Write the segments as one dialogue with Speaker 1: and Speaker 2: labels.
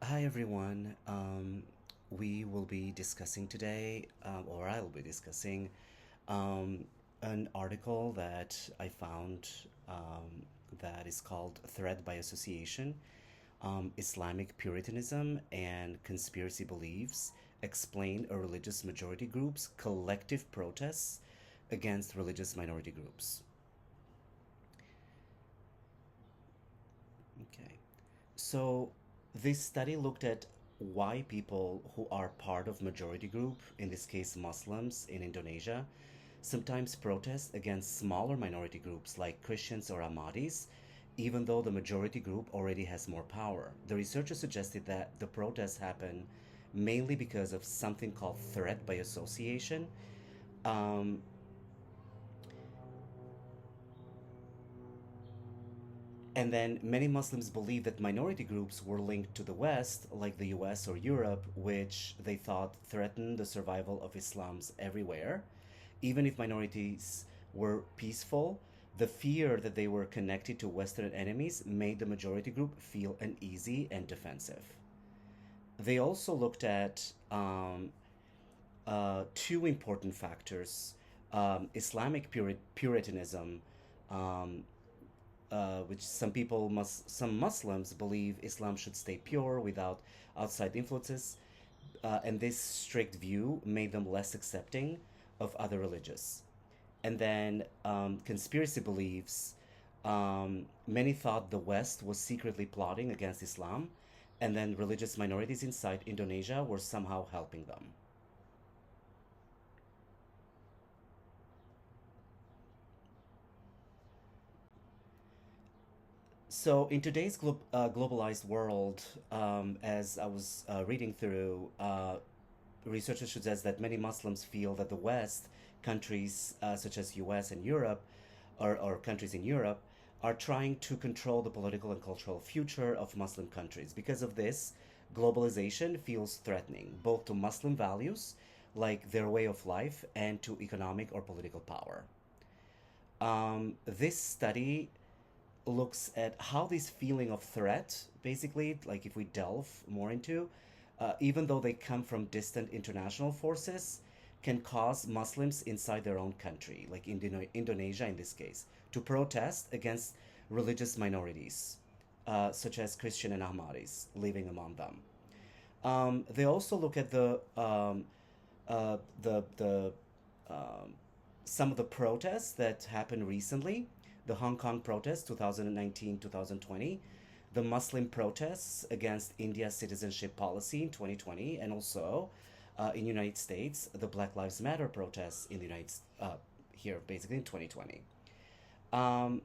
Speaker 1: Hi everyone. We will be discussing today, or I'll be discussing, um, an article that I found that is called Threat by Association, Islamic Puritanism and Conspiracy Beliefs Explain a Religious Majority Group's Collective Protests Against Religious Minority Groups. Okay. So this study looked at why people who are part of majority group, in this case Muslims in Indonesia, sometimes protest against smaller minority groups like Christians or Ahmadis, even though the majority group already has more power. The researchers suggested that the protests happen mainly because of something called threat by association. Um, And then many Muslims believe that minority groups were linked to the West, like the US or Europe, which they thought threatened the survival of Islam's everywhere. Even if minorities were peaceful, the fear that they were connected to Western enemies made the majority group feel uneasy and defensive. They also looked at two important factors: Islamic Puritanism, um, which some Muslims believe Islam should stay pure without outside influences, and this strict view made them less accepting of other religions. And then conspiracy beliefs. Many thought the West was secretly plotting against Islam, and then religious minorities inside Indonesia were somehow helping them. So, in today's globalized world, as I was reading through, researchers suggest that many Muslims feel that the West, countries such as US and Europe, or countries in Europe, are trying to control the political and cultural future of Muslim countries. Because of this, globalization feels threatening, both to Muslim values, like their way of life, and to economic or political power. This study looks at how this feeling of threat, basically, like if we delve more into, even though they come from distant international forces, can cause Muslims inside their own country, like Indonesia in this case, to protest against religious minorities, such as Christian and Ahmadis living among them. They also look at the some of the protests that happened recently, the Hong Kong protests 2019 2020, the Muslim protests against India's citizenship policy in 2020, and also in United States, the Black Lives Matter protests in the here basically in 2020. Um,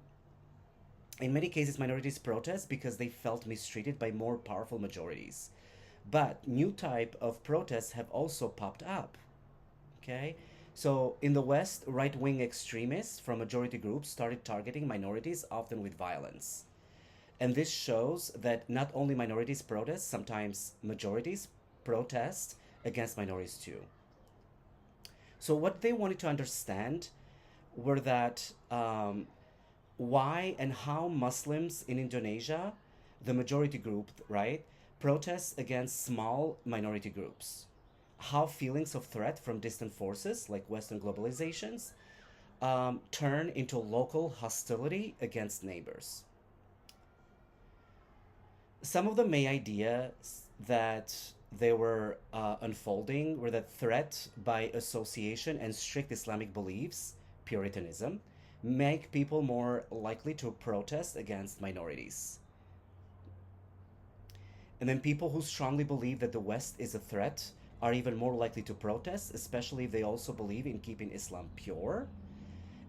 Speaker 1: in many cases, minorities protest because they felt mistreated by more powerful majorities. But new type of protests have also popped up. Okay, so in the West, right-wing extremists from majority groups started targeting minorities, often with violence. And this shows that not only minorities protest, sometimes majorities protest against minorities too. So what they wanted to understand were that why and how Muslims in Indonesia, the majority group, right, protests against small minority groups. How feelings of threat from distant forces, like Western globalizations, turn into local hostility against neighbors. Some of the main ideas that they were unfolding were that threat by association and strict Islamic beliefs, Puritanism, make people more likely to protest against minorities. And then people who strongly believe that the West is a threat are even more likely to protest, especially if they also believe in keeping Islam pure.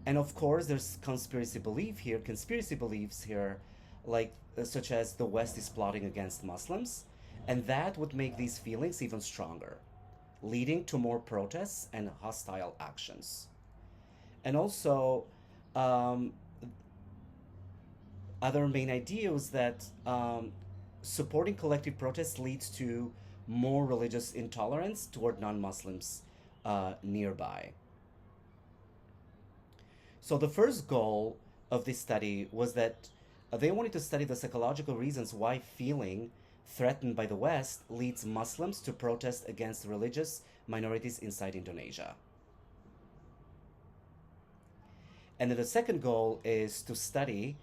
Speaker 1: And of course, there's conspiracy beliefs here, like such as the West is plotting against Muslims, and that would make these feelings even stronger, leading to more protests and hostile actions. And also, um, other main idea was that supporting collective protests leads to more religious intolerance toward non-Muslims nearby. So the first goal of this study was that they wanted to study the psychological reasons why feeling threatened by the West leads Muslims to protest against religious minorities inside Indonesia. And then the second goal is to study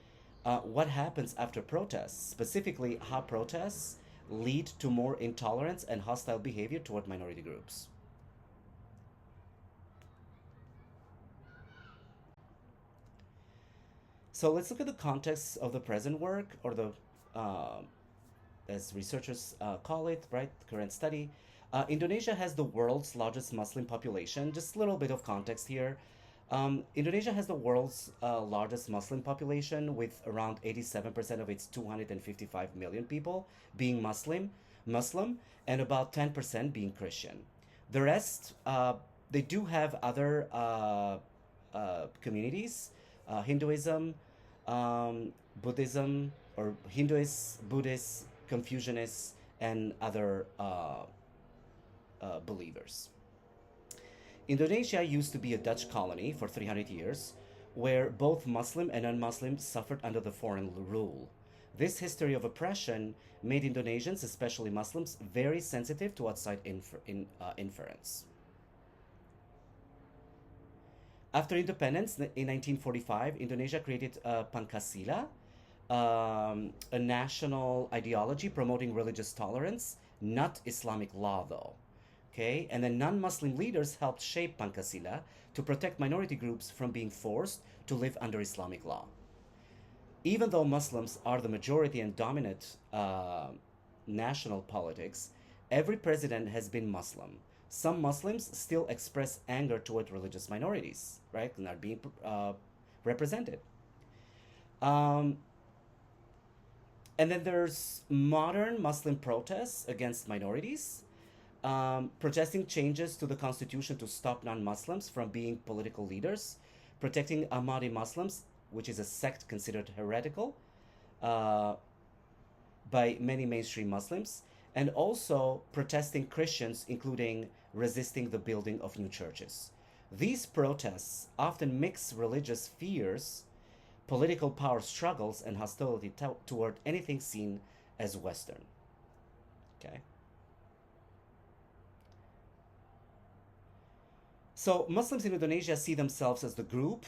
Speaker 1: what happens after protests, specifically how protests lead to more intolerance and hostile behavior toward minority groups. So let's look at the context of the present work, or the, uh, as researchers call it, right, current study. Indonesia has the world's largest Muslim population. Just a little bit of context here. Indonesia has the world's largest Muslim population, with around 87% of its 255 million people being Muslim, and about 10% being Christian. The rest, they do have other communities, Hinduism, Buddhism, or Hinduists, Buddhists, Confucianists, and other believers. Indonesia used to be a Dutch colony for 300 years, where both Muslim and non Muslims suffered under the foreign rule. This history of oppression made Indonesians, especially Muslims, very sensitive to outside inference. After independence in 1945, Indonesia created Pancasila, a national ideology promoting religious tolerance, not Islamic law, though. Okay, and then non-Muslim leaders helped shape Pancasila to protect minority groups from being forced to live under Islamic law. Even though Muslims are the majority and dominant national politics, every president has been Muslim. Some Muslims still express anger toward religious minorities, right, and are being represented. Um, and then there's modern Muslim protests against minorities, protesting changes to the constitution to stop non-Muslims from being political leaders, protecting Ahmadi Muslims, which is a sect considered heretical uh, by many mainstream Muslims, and also protesting Christians, including resisting the building of new churches. These protests often mix religious fears, political power struggles, and hostility toward anything seen as Western. Okay. So Muslims in Indonesia see themselves as the group,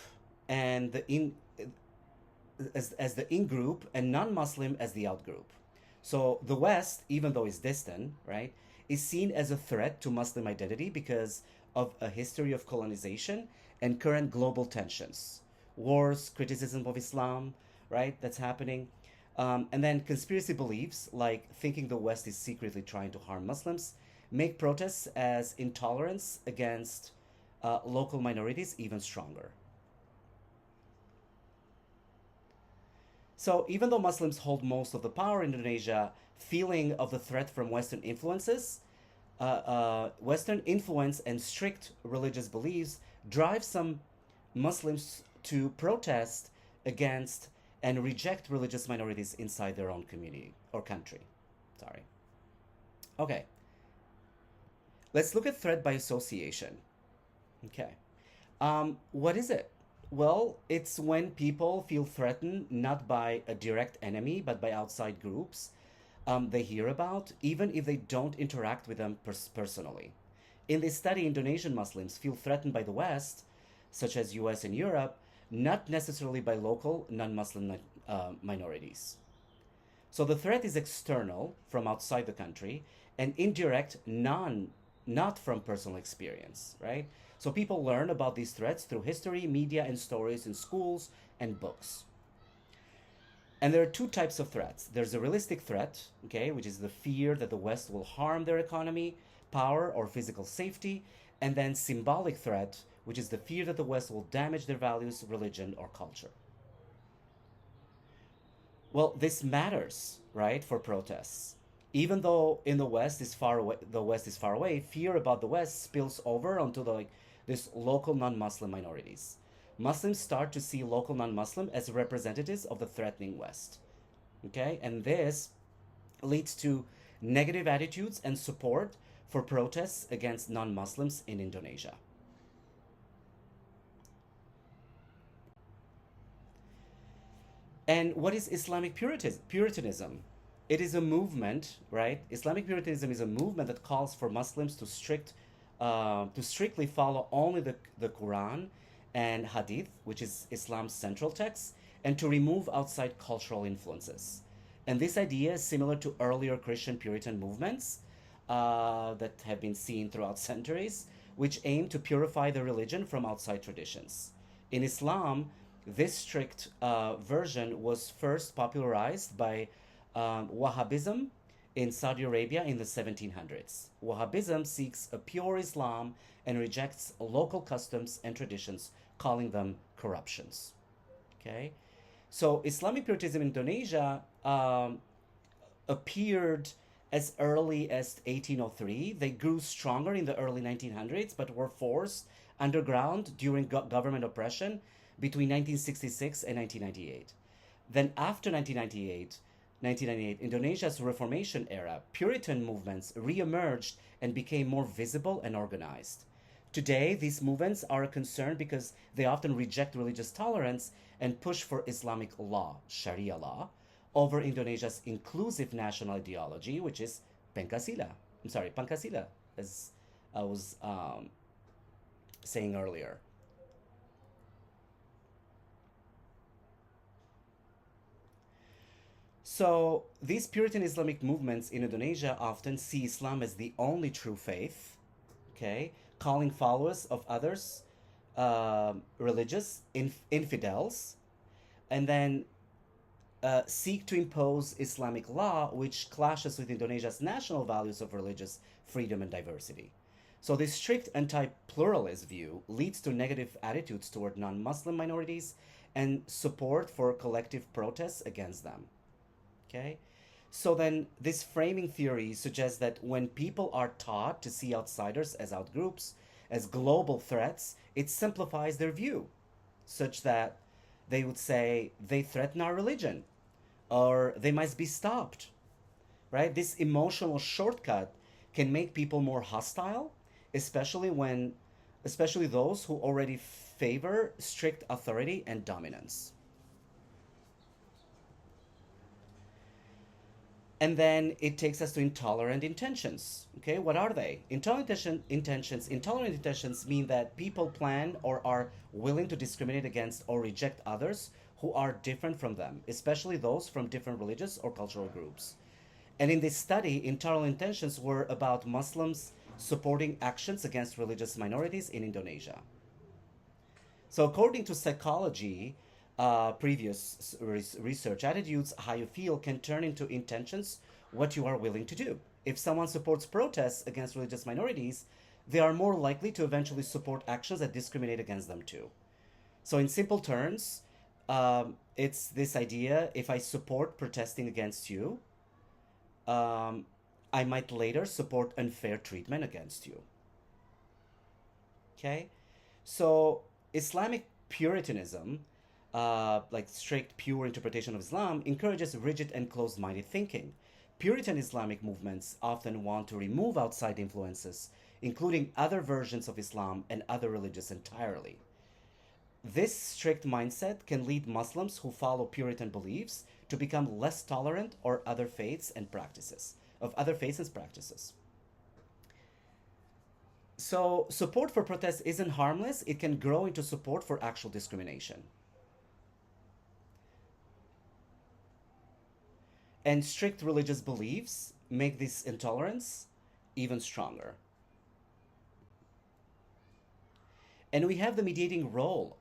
Speaker 1: and the in as the in group, and non-Muslim as the out group. So the West, even though it's distant, right, is seen as a threat to Muslim identity because of a history of colonization and current global tensions, wars, criticism of Islam, right, that's happening. And then conspiracy beliefs, like thinking the West is secretly trying to harm Muslims, make protests as intolerance against local minorities even stronger. So even though Muslims hold most of the power in Indonesia, feeling of the threat from Western influences, Western influence and strict religious beliefs drive some Muslims to protest against and reject religious minorities inside their own community or country. Sorry. Okay. Let's look at threat by association. Okay. What is it? Well, it's when people feel threatened not by a direct enemy, but by outside groups they hear about, even if they don't interact with them personally. In this study, Indonesian Muslims feel threatened by the West, such as US and Europe, not necessarily by local non-Muslim minorities. So the threat is external, from outside the country, and indirect, not from personal experience, right? So people learn about these threats through history, media, and stories in schools and books. And there are two types of threats. There's a realistic threat, okay, which is the fear that the West will harm their economy, power, or physical safety, and then symbolic threat, which is the fear that the West will damage their values, religion, or culture. Well, this matters, right, for protests. Even though in the West is far away, fear about the West spills over onto this local non-Muslim minorities. Muslims start to see local non-Muslim as representatives of the threatening West. Okay, and this leads to negative attitudes and support for protests against non-Muslims in Indonesia. And what is Islamic Puritanism? it is a movement, right? Islamic Puritanism is a movement that calls for Muslims to strictly follow only the Quran and Hadith, which is Islam's central text, and to remove outside cultural influences. And this idea is similar to earlier Christian Puritan movements that have been seen throughout centuries, which aim to purify the religion from outside traditions. In Islam, this strict version was first popularized by Wahhabism in Saudi Arabia in the 1700s. Wahhabism seeks a pure Islam and rejects local customs and traditions, calling them corruptions. Okay, so Islamic Puritanism in Indonesia appeared as early as 1803. They grew stronger in the early 1900s, but were forced underground during government oppression between 1966 and 1998. Then after 1998, Indonesia's Reformation era, Puritan movements re-emerged and became more visible and organized. Today, these movements are a concern because they often reject religious tolerance and push for Islamic law, Sharia law, over Indonesia's inclusive national ideology, which is Pancasila, as I was saying earlier. So these Puritan Islamic movements in Indonesia often see Islam as the only true faith, okay, calling followers of others religious infidels, and then seek to impose Islamic law, which clashes with Indonesia's national values of religious freedom and diversity. So this strict anti-pluralist view leads to negative attitudes toward non-Muslim minorities and support for collective protests against them. Okay? So then this framing theory suggests that when people are taught to see outsiders as outgroups, as global threats, it simplifies their view, such that they would say they threaten our religion or they must be stopped. Right? This emotional shortcut can make people more hostile, especially those who already favor strict authority and dominance. And then it takes us to intolerant intentions. Okay, what are they? Intolerant intentions mean that people plan or are willing to discriminate against or reject others who are different from them, especially those from different religious or cultural groups. And in this study, intolerant intentions were about Muslims supporting actions against religious minorities in Indonesia. So, according to psychology, previous research, attitudes, how you feel, can turn into intentions, what you are willing to do. If someone supports protests against religious minorities, they are more likely to eventually support actions that discriminate against them too. So, in simple terms, it's this idea: if I support protesting against you, um, I might later support unfair treatment against you. Okay? So, Islamic Puritanism, like strict, pure interpretation of Islam, encourages rigid and closed minded thinking. Puritan Islamic movements often want to remove outside influences, including other versions of Islam and other religions entirely. This strict mindset can lead Muslims who follow Puritan beliefs to become less tolerant or other faiths and practices of other faiths and practices. So support for protest isn't harmless, it can grow into support for actual discrimination. And strict religious beliefs make this intolerance even stronger. And we have the mediating role,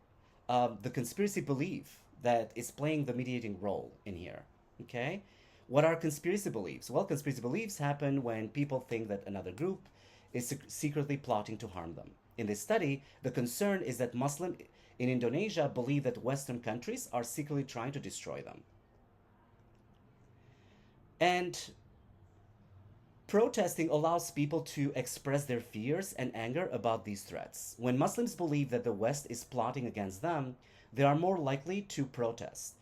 Speaker 1: the conspiracy belief that is playing the mediating role in here. Okay? What are conspiracy beliefs? Well, conspiracy beliefs happen when people think that another group is secretly plotting to harm them. In this study, the concern is that Muslims in Indonesia believe that Western countries are secretly trying to destroy them. And protesting allows people to express their fears and anger about these threats. When Muslims believe that the West is plotting against them, they are more likely to protest,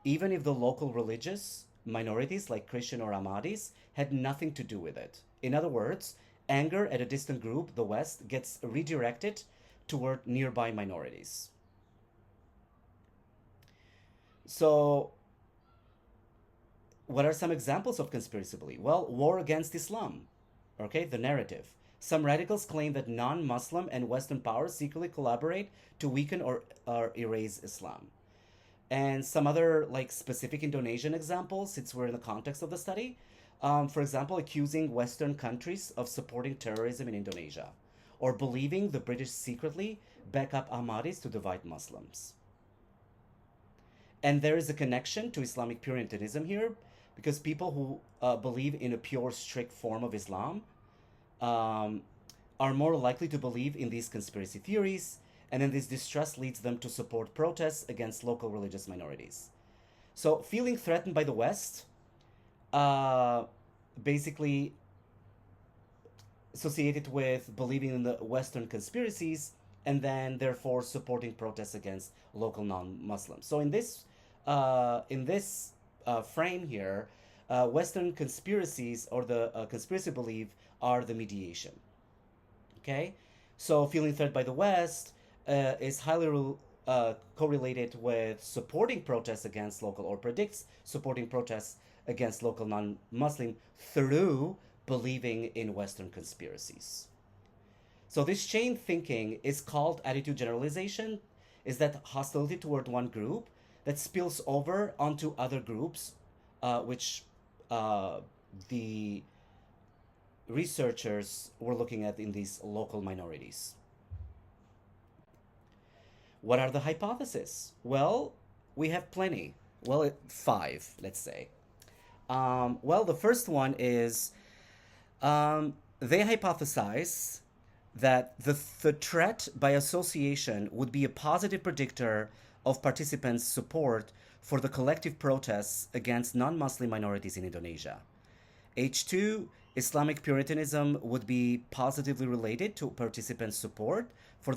Speaker 1: even if the local religious minorities like Christian or Ahmadis had nothing to do with it. In other words, anger at a distant group, the West, gets redirected toward nearby minorities. So What are some examples of conspiracy belief? Well, war against Islam, okay, the narrative. Some radicals claim that non-Muslim and Western powers secretly collaborate to weaken or erase Islam. And some other like specific Indonesian examples, since we're in the context of the study. For example, accusing Western countries of supporting terrorism in Indonesia, or believing the British secretly back up Ahmadis to divide Muslims. And there is a connection to Islamic Puritanism here, because people who believe in a pure, strict form of Islam um, are more likely to believe in these conspiracy theories, and then this distrust leads them to support protests against local religious minorities. So, feeling threatened by the West, uh, basically associated with believing in the Western conspiracies, and then therefore supporting protests against local non-Muslims. So, in this frame here, Western conspiracies or the conspiracy belief are the mediation. Okay, so feeling threatened by the West is highly correlated with supporting protests against local, or predicts supporting protests against local non-Muslim through believing in Western conspiracies. So this chain thinking is called attitude generalization, is that hostility toward one group that spills over onto other groups, which the researchers were looking at in these local minorities. What are the hypotheses? Well, we have plenty. Well, five, let's say. Well, the first one is they hypothesize that the threat by association would be a positive predictor of participants' support for the collective protests against non-Muslim minorities in Indonesia. H2, Islamic Puritanism would be positively related to participants' support for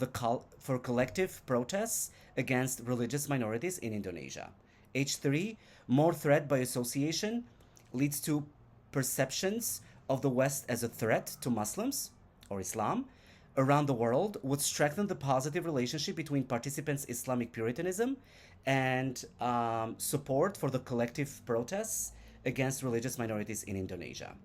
Speaker 1: for collective protests against religious minorities in Indonesia. H3, more threat by association leads to perceptions of the West as a threat to Muslims or Islam around the world would strengthen the positive relationship between participants' Islamic Puritanism and support for the collective protests against religious minorities in Indonesia.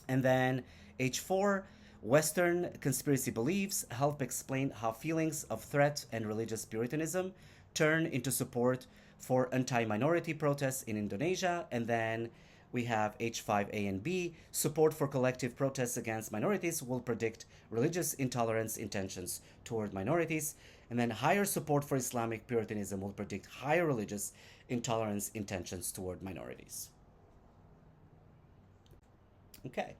Speaker 1: And then H4, Western conspiracy beliefs help explain how feelings of threat and religious Puritanism turn into support for anti-minority protests in Indonesia. And then we have H5A and B, support for collective protests against minorities will predict religious intolerance intentions toward minorities. And then higher support for Islamic Puritanism will predict higher religious intolerance intentions toward minorities. Okay.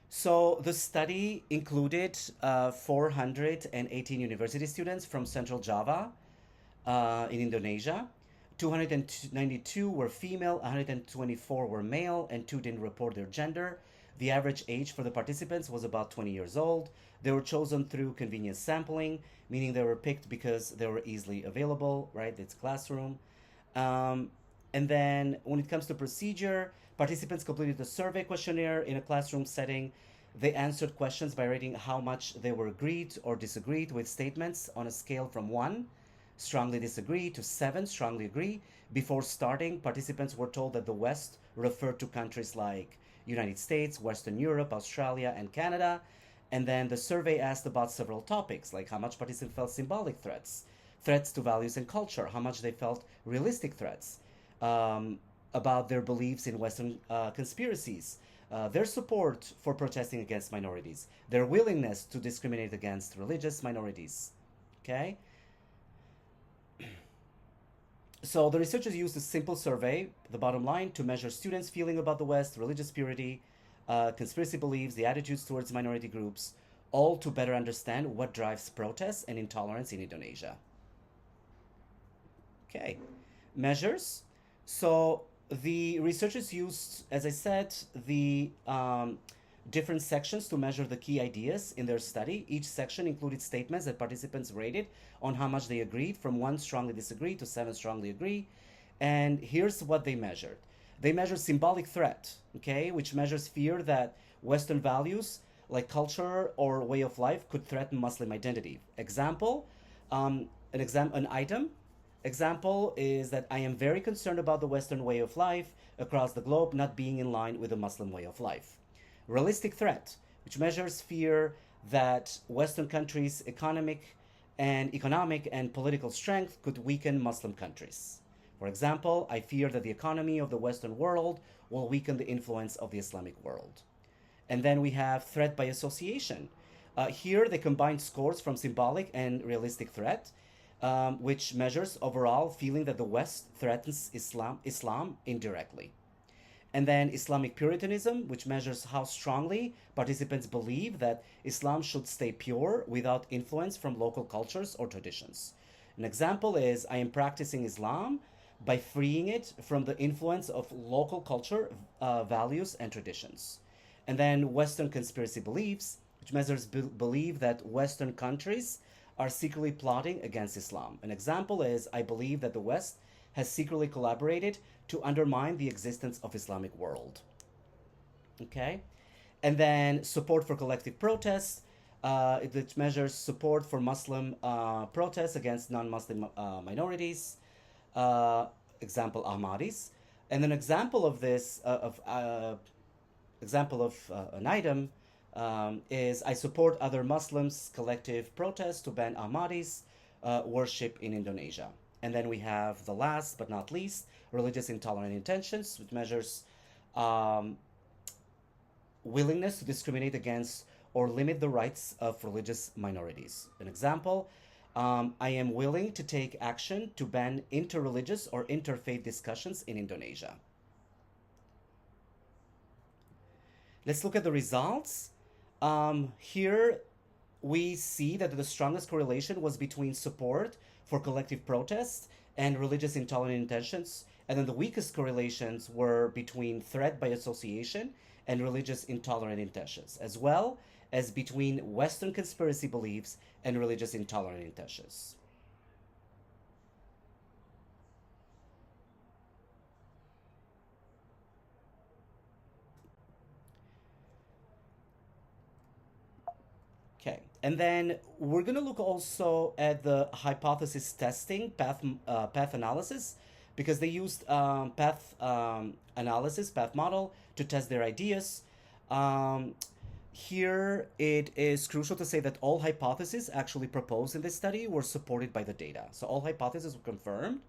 Speaker 1: So the study included 418 university students from Central Java in Indonesia. 292 were female, 124 were male, and 2 didn't report their gender. The average age for the participants was about 20 years old. They were chosen through convenience sampling, meaning they were picked because they were easily available, right? It's classroom. And then when it comes to procedure, participants completed the survey questionnaire in a classroom setting. They answered questions by rating how much they were agreed or disagreed with statements on a scale from 1, strongly disagree, to 7, strongly agree. Before starting, participants were told that the West referred to countries like United States, Western Europe, Australia, and Canada. And then the survey asked about several topics, like how much participants felt symbolic threats, threats to values and culture, how much they felt realistic threats, about their beliefs in Western conspiracies, their support for protesting against minorities, their willingness to discriminate against religious minorities. Okay? So the researchers used a simple survey, the bottom line, to measure students' feeling about the West, religious purity, conspiracy beliefs, the attitudes towards minority groups, all to better understand what drives protests and intolerance in Indonesia. Okay, measures. So the researchers used, as I said, the different sections to measure the key ideas in their study. Each section included statements that participants rated on how much they agreed, from 1 strongly disagree to 7 strongly agree. And here's what they measured. They measured symbolic threat, okay, which measures fear that Western values like culture or way of life could threaten Muslim identity. Example, an item Example is that I am very concerned about the Western way of life across the globe not being in line with the Muslim way of life. Realistic threat, which measures fear that Western countries' economic and political strength could weaken Muslim countries. For example, I fear that the economy of the Western world will weaken the influence of the Islamic world. And then we have threat by association. Here they combine scores from symbolic and realistic threat, which measures overall feeling that the West threatens Islam indirectly. And then Islamic Puritanism, which measures how strongly participants believe that Islam should stay pure without influence from local cultures or traditions. An example is I am practicing Islam by freeing it from the influence of local culture, values, and traditions. And then Western conspiracy beliefs, which measures believe that Western countries are secretly plotting against Islam. An example is I believe that the West has secretly collaborated to undermine the existence of Islamic world. Okay? And then support for collective protests, which measures support for Muslim protests against non-Muslim minorities. Example, Ahmadis. And an example of this, an item is I support other Muslims' collective protests to ban Ahmadis worship in Indonesia. And then we have the last but not least, religious intolerant intentions, which measures willingness to discriminate against or limit the rights of religious minorities. An example, I am willing to take action to ban interreligious or interfaith discussions in Indonesia. Let's look at the results. Here we see that the strongest correlation was between support for collective protests and religious intolerant intentions, and then the weakest correlations were between threat by association and religious intolerant intentions, as well as between Western conspiracy beliefs and religious intolerant intentions. Okay, and then we're going to look also at the hypothesis testing, path analysis, because they used path analysis, path model, to test their ideas. Here, it is crucial to say that all hypotheses actually proposed in this study were supported by the data. So all hypotheses were confirmed.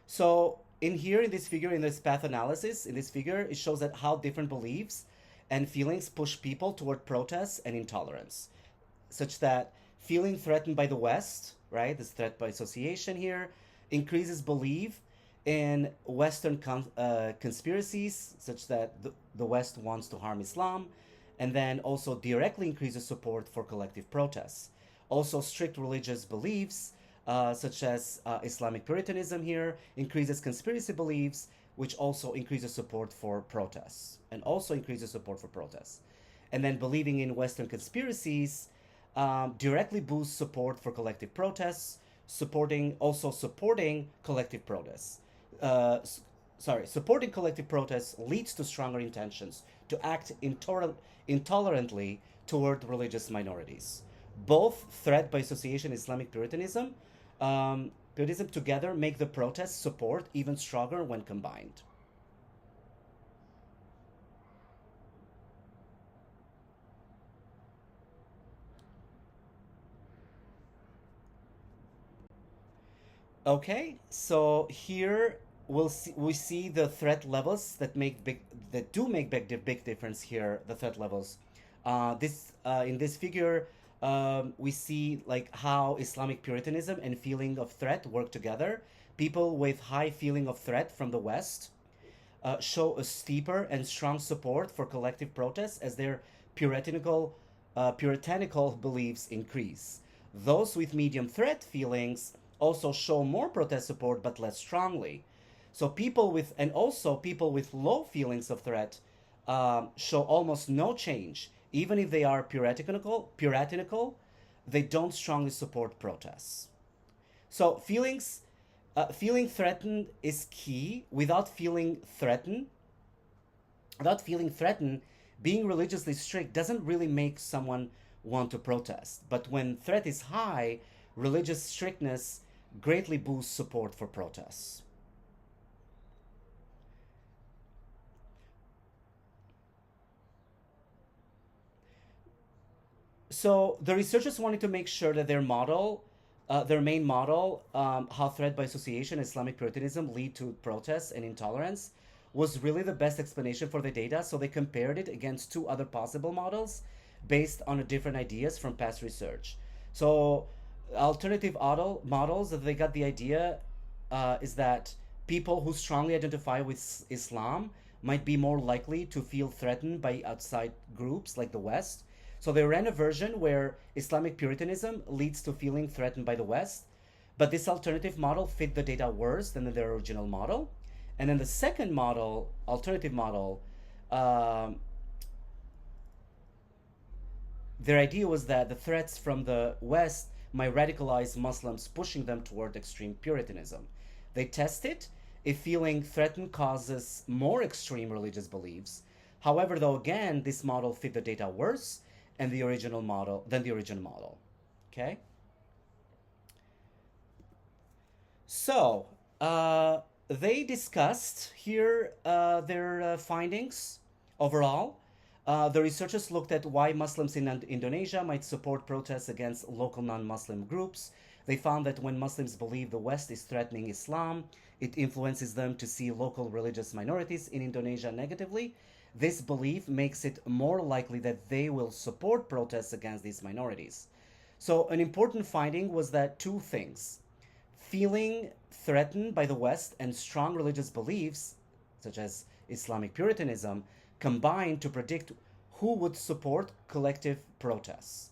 Speaker 1: So in here, in this figure, in this path analysis, in this figure, it shows that how different beliefs and feelings push people toward protests and intolerance, such that feeling threatened by the West, right, this threat by association here, increases belief in Western conspiracies, such that the West wants to harm Islam, and then also directly increases support for collective protests. Also, strict religious beliefs, such as Islamic Puritanism here, increases conspiracy beliefs, which also increases support for protests, and also increases support for protests. And then believing in Western conspiracies directly boosts support for collective protests, supporting collective protests. Supporting collective protests leads to stronger intentions to act intolerantly toward religious minorities. Both threat by association and Islamic Puritanism together make the protest support even stronger when combined. Okay, so here we see the threat levels that do make big difference here. The threat levels. This in this figure, we see like how Islamic Puritanism and feeling of threat work together. People with high feeling of threat from the West show a steeper and strong support for collective protests as their puritanical beliefs increase. Those with medium threat feelings also show more protest support but less strongly. So people with low feelings of threat show almost no change. Even if they are puritanical, they don't strongly support protests. So feeling threatened is key. Without feeling threatened, being religiously strict doesn't really make someone want to protest. But when threat is high, religious strictness greatly boosts support for protests. So the researchers wanted to make sure that their main model, how threat by association, Islamic Puritanism lead to protests and intolerance, was really the best explanation for the data. So they compared it against two other possible models based on different ideas from past research. So alternative models that they got the idea is that people who strongly identify with Islam might be more likely to feel threatened by outside groups like the West. So they ran a version where Islamic Puritanism leads to feeling threatened by the West, but this alternative model fit the data worse than their original model. And then the second model, alternative model, um, their idea was that the threats from the West might radicalize Muslims, pushing them toward extreme Puritanism. They tested if feeling threatened causes more extreme religious beliefs. However, though, again, this model fit the data worse and the original model than the original model. Okay. So they discussed here their findings overall. The researchers looked at why Muslims in Indonesia might support protests against local non-Muslim groups. They found that when Muslims believe the West is threatening Islam, it influences them to see local religious minorities in Indonesia negatively. This belief makes it more likely that they will support protests against these minorities. So, an important finding was that two things: feeling threatened by the West and strong religious beliefs, such as Islamic Puritanism, combined to predict who would support collective protests.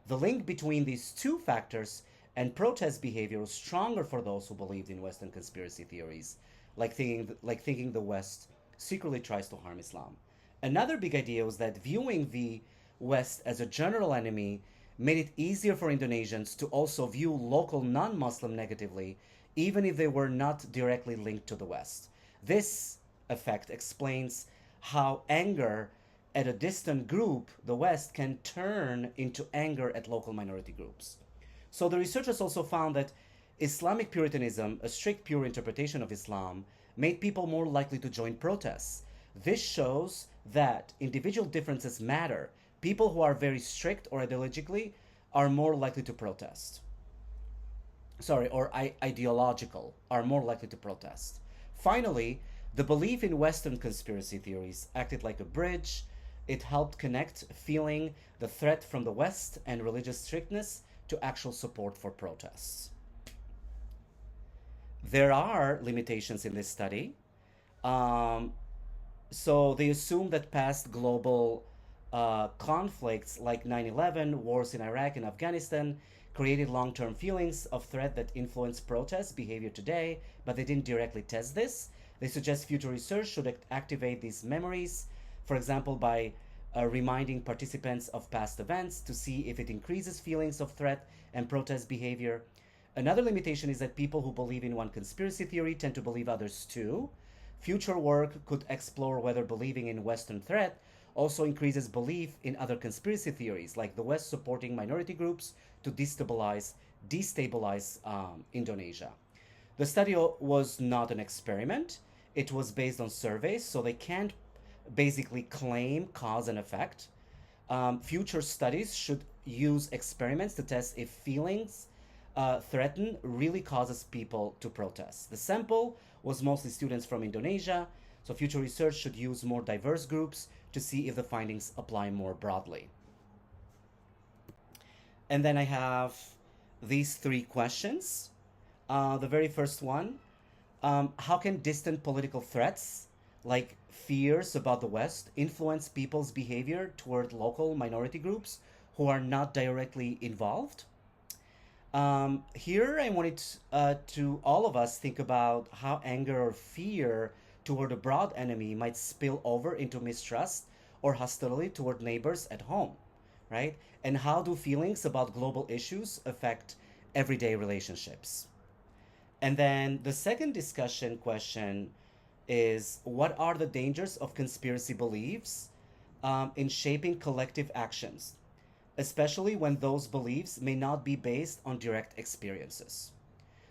Speaker 1: The link between these two factors and protest behavior was stronger for those who believed in Western conspiracy theories, like thinking the West secretly tries to harm Islam. Another big idea was that viewing the West as a general enemy made it easier for Indonesians to also view local non-Muslim negatively, even if they were not directly linked to the West. This effect explains how anger at a distant group, the West, can turn into anger at local minority groups. So the researchers also found that Islamic Puritanism, a strict pure interpretation of Islam, made people more likely to join protests. This shows that individual differences matter. People who are very strict or ideologically are more likely to protest. Or ideological are more likely to protest. Finally, the belief in Western conspiracy theories acted like a bridge. It helped connect feeling the threat from the West and religious strictness to actual support for protests. There are limitations in this study. Um, so they assume that past global conflicts like 9/11, wars in Iraq and Afghanistan created long-term feelings of threat that influence protest behavior today, but they didn't directly test this. They suggest future research should activate these memories, for example, by reminding participants of past events to see if it increases feelings of threat and protest behavior. Another limitation is that people who believe in one conspiracy theory tend to believe others too. Future work could explore whether believing in Western threat also increases belief in other conspiracy theories, like the West supporting minority groups to destabilize Indonesia. The study was not an experiment. It was based on surveys, so they can't basically claim cause and effect. Future studies should use experiments to test if feelings threaten really causes people to protest. The sample was mostly students from Indonesia, so future research should use more diverse groups to see if the findings apply more broadly. And then I have these three questions. The very first one, how can distant political threats like fears about the West influence people's behavior toward local minority groups who are not directly involved? Here I wanted to all of us think about how anger or fear toward a broad enemy might spill over into mistrust or hostility toward neighbors at home, right? And how do feelings about global issues affect everyday relationships? And then the second discussion question is, what are the dangers of conspiracy beliefs in shaping collective actions? especially when those beliefs may not be based on direct experiences.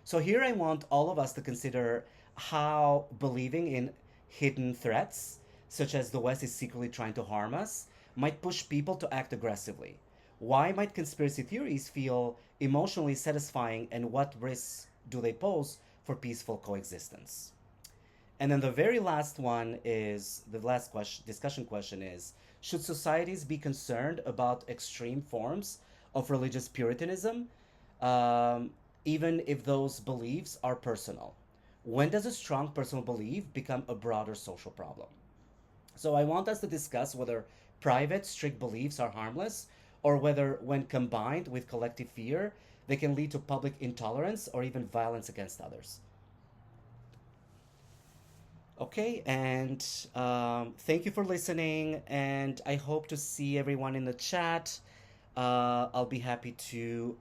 Speaker 1: So here I want all of us to consider how believing in hidden threats, such as the West is secretly trying to harm us, might push people to act aggressively. Why might conspiracy theories feel emotionally satisfying, and what risks do they pose for peaceful coexistence? And then the very last one is the last question, discussion question is: should societies be concerned about extreme forms of religious Puritanism, um, even if those beliefs are personal? When does a strong personal belief become a broader social problem? So I want us to discuss whether private, strict beliefs are harmless, or whether, when combined with collective fear, they can lead to public intolerance or even violence against others. Okay, and thank you for listening, and I hope to see everyone in the chat. I'll be happy to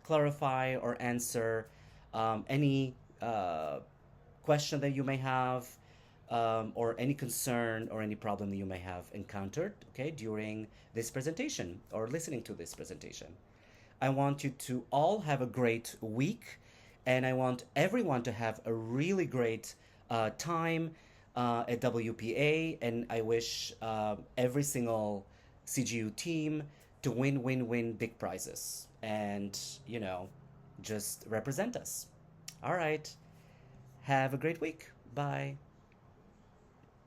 Speaker 1: clarify or answer any question that you may have, or any concern or any problem that you may have encountered, okay, during this presentation or listening to this presentation. I want you to all have a great week, and I want everyone to have a really great time at WPA, and I wish every single CGU team to win big prizes and, just represent us. All right. Have a great week. Bye.